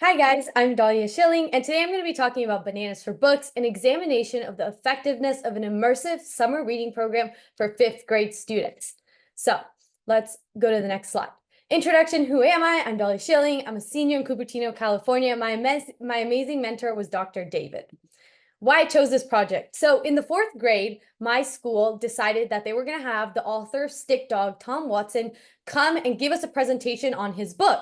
Hi guys, I'm Dahlia Schilling, and today I'm going to be talking about Bananas for Books, an examination of the effectiveness of an immersive summer reading program for fifth grade students. So let's go to the next slide. Introduction, who am I? I'm Dahlia Schilling. I'm a senior in Cupertino, California. My amazing mentor was Dr. David. Why I chose this project. So in the fourth grade, my school decided that they were going to have the author Stick Dog, Tom Watson, come and give us a presentation on his book.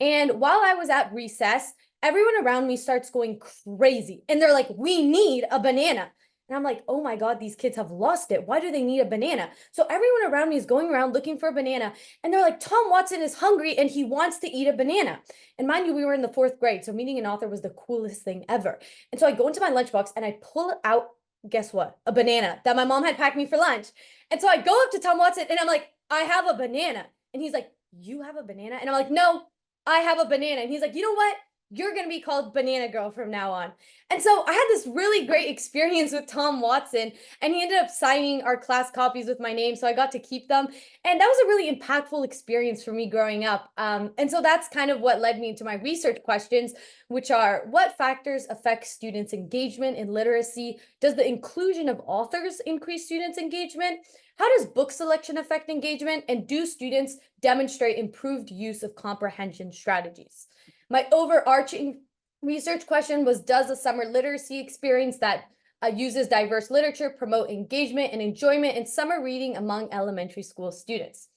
And while I was at recess, everyone around me starts going crazy. And they're like, we need a banana. And I'm like, oh my God, these kids have lost it. Why do they need a banana? So everyone around me is going around looking for a banana. And they're like, Tom Watson is hungry and he wants to eat a banana. And mind you, we were in the fourth grade. So meeting an author was the coolest thing ever. And so I go into my lunchbox and I pull out, guess what? A banana that my mom had packed me for lunch. And so I go up to Tom Watson and I'm like, I have a banana. And he's like, you have a banana? And I'm like, no, I have a banana. And he's like, you know what? You're going to be called Banana Girl from now on. And so I had this really great experience with Tom Watson, and he ended up signing our class copies with my name. So I got to keep them. And that was a really impactful experience for me growing up. And so that's kind of what led me into my research questions, which are what factors affect students' engagement in literacy? Does the inclusion of authors increase students' engagement? How does book selection affect engagement? And do students demonstrate improved use of comprehension strategies? My overarching research question was, does a summer literacy experience that uses diverse literature promote engagement and enjoyment in summer reading among elementary school students?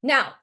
Now,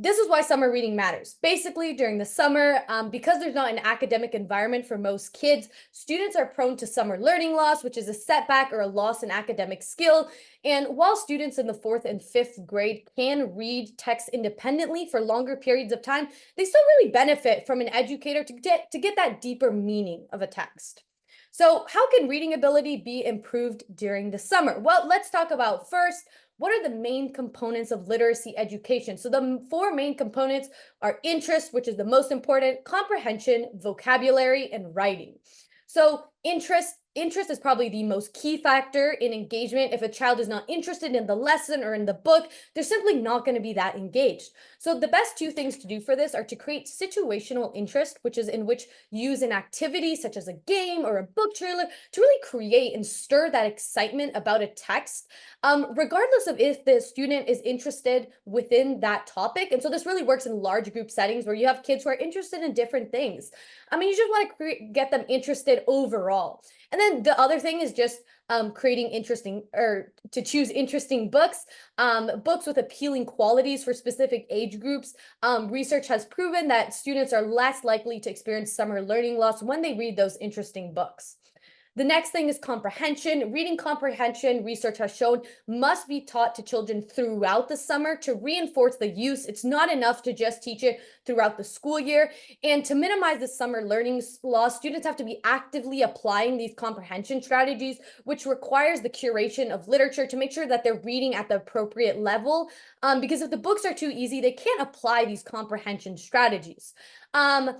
this is why summer reading matters. Basically, during the summer, because there's not an academic environment for most kids, students are prone to summer learning loss, which is a setback or a loss in academic skill. And while students in the fourth and fifth grade can read text independently for longer periods of time, they still really benefit from an educator to get that deeper meaning of a text. So how can reading ability be improved during the summer? Well, let's talk about first, what are the main components of literacy education? So the four main components are interest, which is the most important, comprehension, vocabulary, and writing. So interest is probably the most key factor in engagement. If a child is not interested in the lesson or in the book, they're simply not going to be that engaged. So the best two things to do for this are to create situational interest, which is in which you use an activity such as a game or a book trailer to really create and stir that excitement about a text, regardless of if the student is interested within that topic. And so this really works in large group settings where you have kids who are interested in different things. I mean, you just want to get them interested overall. And then the other thing is just creating interesting, or to choose interesting books, books with appealing qualities for specific age groups. Research has proven that students are less likely to experience summer learning loss when they read those interesting books. The next thing is comprehension. Reading comprehension, research has shown, must be taught to children throughout the summer to reinforce the use. It's not enough to just teach it throughout the school year. And to minimize the summer learning loss, students have to be actively applying these comprehension strategies, which requires the curation of literature to make sure that they're reading at the appropriate level. Because if the books are too easy, they can't apply these comprehension strategies. And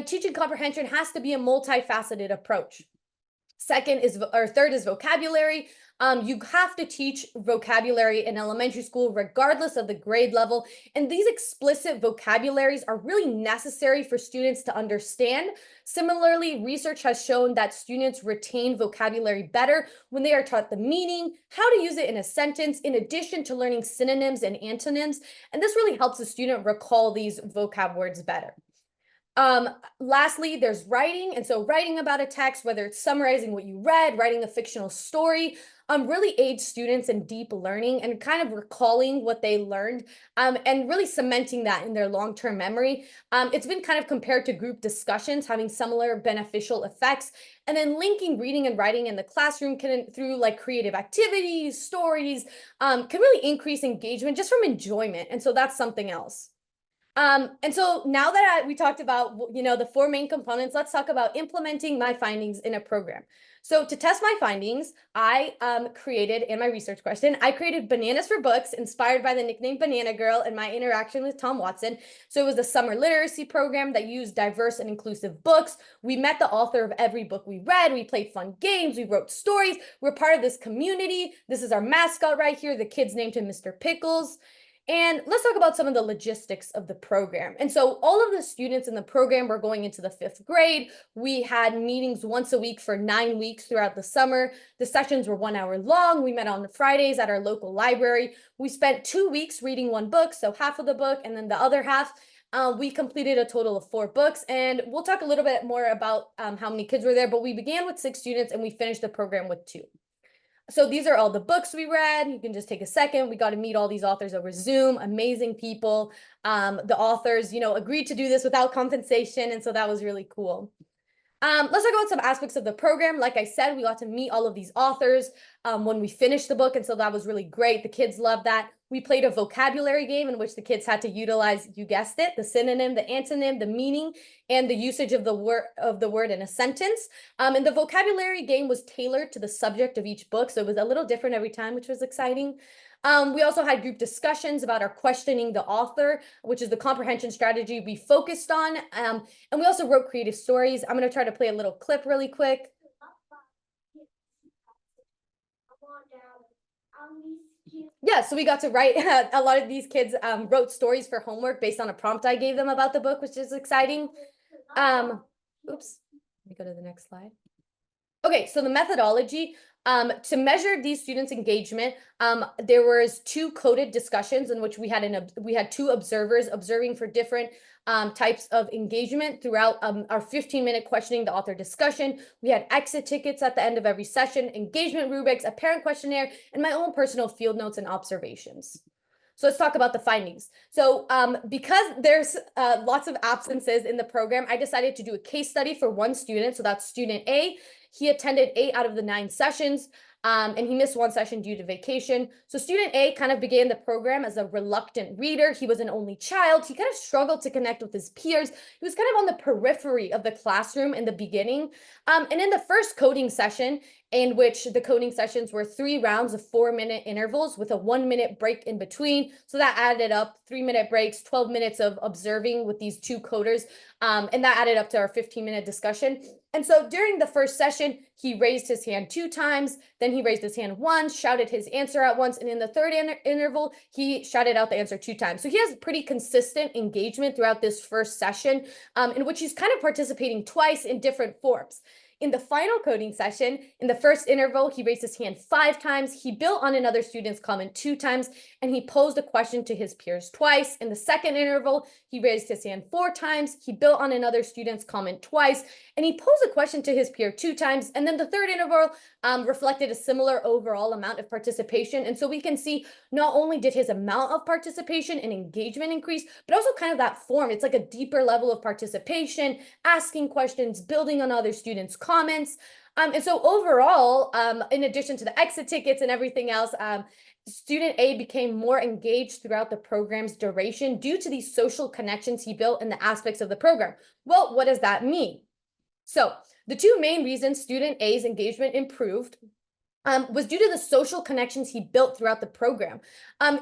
teaching comprehension has to be a multifaceted approach. Third is vocabulary. You have to teach vocabulary in elementary school, regardless of the grade level. And these explicit vocabularies are really necessary for students to understand. Similarly, research has shown that students retain vocabulary better when they are taught the meaning, how to use it in a sentence, in addition to learning synonyms and antonyms. And this really helps the student recall these vocab words better. Lastly, there's writing. And so writing about a text, whether it's summarizing what you read, writing a fictional story, really aids students in deep learning and kind of recalling what they learned, and really cementing that in their long-term memory. It's been kind of compared to group discussions having similar beneficial effects. And then linking reading and writing in the classroom through like creative activities, stories, can really increase engagement just from enjoyment. And so that's something else. And so now that we talked about, the four main components, let's talk about implementing my findings in a program. So to test my findings, I created, in my research question, I created Bananas for Books, inspired by the nickname Banana Girl and my interaction with Tom Watson. So it was a summer literacy program that used diverse and inclusive books. We met the author of every book we read. We played fun games. We wrote stories. We're part of this community. This is our mascot right here. The kids named him Mr. Pickles. And let's talk about some of the logistics of the program. And so all of the students in the program were going into the 5th grade. We had meetings once a week for 9 weeks throughout the summer. The sessions were 1 hour long. We met on Fridays at our local library. We spent 2 weeks reading one book, so half of the book, and then the other half. We completed a total of 4 books, and we'll talk a little bit more about how many kids were there, but we began with 6 students and we finished the program with 2. So these are all the books we read. You can just take a second. We got to meet all these authors over Zoom, amazing people. The authors, agreed to do this without compensation. And so that was really cool. Let's talk about some aspects of the program. Like I said, we got to meet all of these authors when we finished the book. And so that was really great. The kids loved that. We played a vocabulary game in which the kids had to utilize, you guessed it, the synonym, the antonym, the meaning, and the usage of the word in a sentence. And the vocabulary game was tailored to the subject of each book. So it was a little different every time, which was exciting. We also had group discussions about our questioning the author, which is the comprehension strategy we focused on. And we also wrote creative stories. I'm going to try to play a little clip really quick. Yeah, so we got to write, a lot of these kids wrote stories for homework based on a prompt I gave them about the book, which is exciting. Oops, let me go to the next slide. Okay, so the methodology, to measure these students' engagement, there was 2 coded discussions in which we had 2 observers observing for different types of engagement throughout our 15-minute questioning the author discussion. We had exit tickets at the end of every session, engagement rubrics, a parent questionnaire, and my own personal field notes and observations. So let's talk about the findings. So because there's lots of absences in the program, I decided to do a case study for one student. So that's student A. He attended 8 out of the 9 sessions. And he missed 1 session due to vacation. So student A kind of began the program as a reluctant reader. He was an only child. He kind of struggled to connect with his peers. He was kind of on the periphery of the classroom in the beginning. And in the first coding session, in which the coding sessions were 3 rounds of 4-minute intervals with a 1-minute break in between. So that added up 3-minute breaks, 12 minutes of observing with these 2 coders. And that added up to our 15-minute discussion. And so during the first session, he raised his hand 2 times, then he raised his hand once, shouted his answer at once, and in the third interval, he shouted out the answer 2 times. So he has pretty consistent engagement throughout this first session, in which he's kind of participating twice in different forms. In the final coding session, in the first interval, he raised his hand 5 times, he built on another student's comment 2 times, and he posed a question to his peers twice. In the second interval, he raised his hand 4 times, he built on another student's comment twice, and he posed a question to his peer 2 times. And then the third interval reflected a similar overall amount of participation. And so we can see not only did his amount of participation and engagement increase, but also kind of that form. It's like a deeper level of participation, asking questions, building on other students' comments. And so overall, in addition to the exit tickets and everything else, student A became more engaged throughout the program's duration due to these social connections he built and the aspects of the program. Well, what does that mean? So the 2 main reasons student A's engagement improved was due to the social connections he built throughout the program.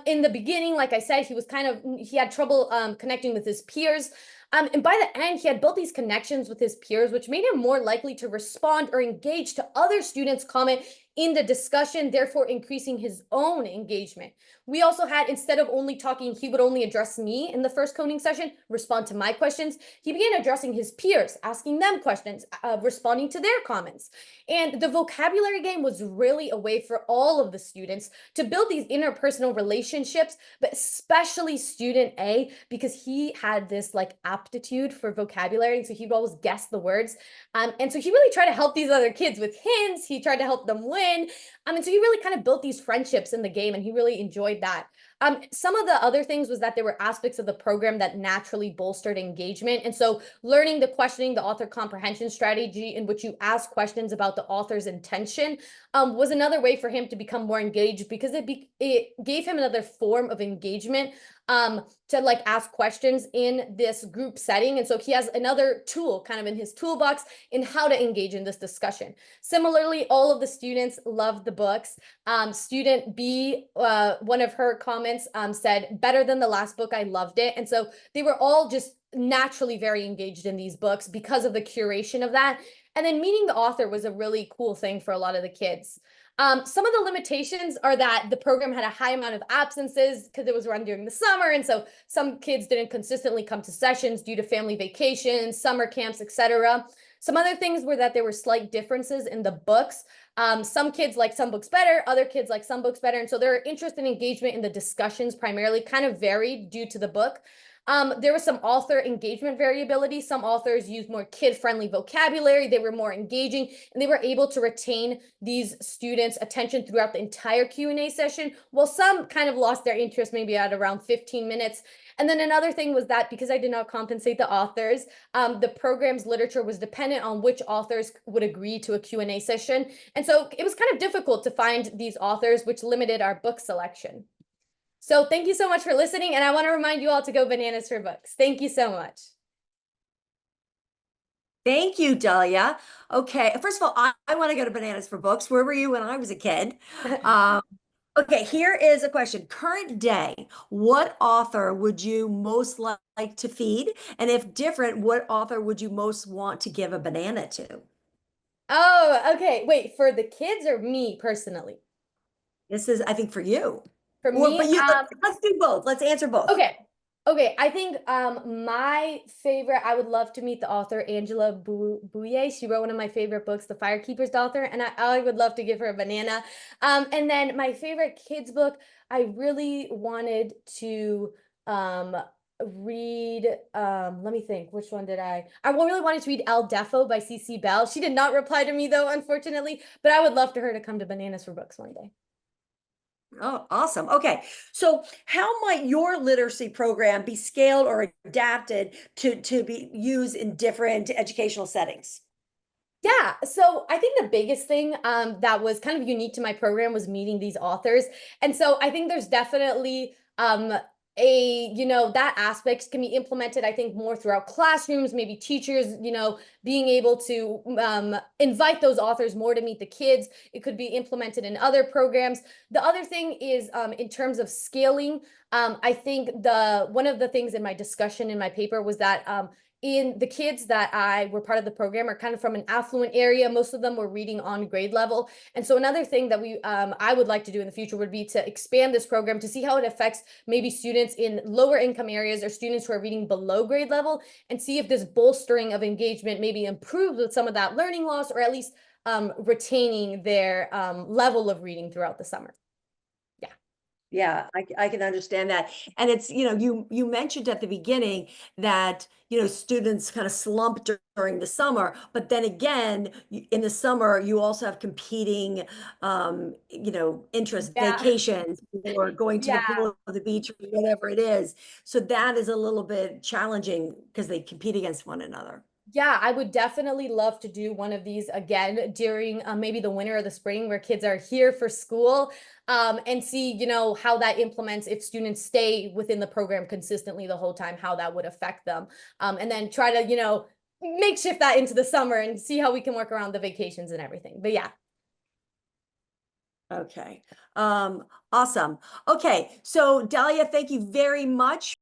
In the beginning, like I said, he had trouble connecting with his peers. And by the end, he had built these connections with his peers, which made him more likely to respond or engage to other students' comment in the discussion, therefore increasing his own engagement. We also had, instead of only talking, he would only address me in the first coding session, respond to my questions. He began addressing his peers, asking them questions, responding to their comments. And the vocabulary game was really a way for all of the students to build these interpersonal relationships, but especially student A, because he had this like aptitude for vocabulary. So he would always guess the words. And so he really tried to help these other kids with hints. He tried to help them win. And so he really kind of built these friendships in the game, and he really enjoyed that. Some of the other things was that there were aspects of the program that naturally bolstered engagement. And so learning the questioning, the author comprehension strategy in which you ask questions about the author's intention was another way for him to become more engaged, because it gave him another form of engagement to like ask questions in this group setting. And so he has another tool kind of in his toolbox in how to engage in this discussion. Similarly, all of the students loved the books. Student B, one of her comments said, "Better than the last book, I loved it." And so they were all just naturally very engaged in these books because of the curation of that. And then meeting the author was a really cool thing for a lot of the kids. Some of the limitations are that the program had a high amount of absences because it was run during the summer. And so some kids didn't consistently come to sessions due to family vacations, summer camps, etc. Some other things were that there were slight differences in the books. Some kids like some books better, other kids like some books better. And so their interest and engagement in the discussions primarily kind of varied due to the book. There was some author engagement variability. Some authors used more kid-friendly vocabulary. They were more engaging, and they were able to retain these students' attention throughout the entire Q&A session, while some kind of lost their interest maybe at around 15 minutes. And then another thing was that because I did not compensate the authors, the program's literature was dependent on which authors would agree to a Q&A session. And so it was kind of difficult to find these authors, which limited our book selection. So thank you so much for listening. And I want to remind you all to go bananas for books. Thank you so much. Thank you, Dahlia. Okay, first of all, I want to go to Bananas for Books. Where were you when I was a kid? Okay, here is a question. Current day, what author would you most like to feed? And if different, what author would you most want to give a banana to? Oh, okay. Wait, for the kids or me personally? This is, I think, for you. For Or, me, but you, let's do both. Let's answer both. okay. Okay, I think my favorite, I would love to meet the author Angela Bouye. She wrote one of my favorite books, The Firekeeper's Daughter, and I would love to give her a banana. And then my favorite kids book, I really wanted to read, let me think, which one did I really wanted to read El Defo by C.C. Bell. She did not reply to me though, unfortunately, but I would love for her to come to Bananas for Books one day. Oh, awesome. Okay. So how might your literacy program be scaled or adapted to be used in different educational settings? Yeah, so I think the biggest thing that was kind of unique to my program was meeting these authors. And so I think there's definitely that aspect can be implemented, I think, more throughout classrooms, maybe teachers, being able to invite those authors more to meet the kids. It could be implemented in other programs. The other thing is in terms of scaling, I think one of the things in my discussion in my paper was that in the kids that I were part of the program are kind of from an affluent area. Most of them were reading on grade level. And so another thing that I would like to do in the future would be to expand this program to see how it affects maybe students in lower income areas or students who are reading below grade level, and see if this bolstering of engagement maybe improves with some of that learning loss, or at least retaining their level of reading throughout the summer. Yeah, I can understand that. And it's, you mentioned at the beginning that, students kind of slump during the summer, but then again, in the summer, you also have competing, interest, Yeah. vacations, or going to the Yeah. pool or the beach or whatever it is. So that is a little bit challenging because they compete against one another. Yeah, I would definitely love to do one of these again during maybe the winter or the spring, where kids are here for school, and see, how that implements if students stay within the program consistently the whole time, how that would affect them. And then try to, makeshift that into the summer and see how we can work around the vacations and everything. But yeah. Okay. Awesome. Okay. So Dahlia, thank you very much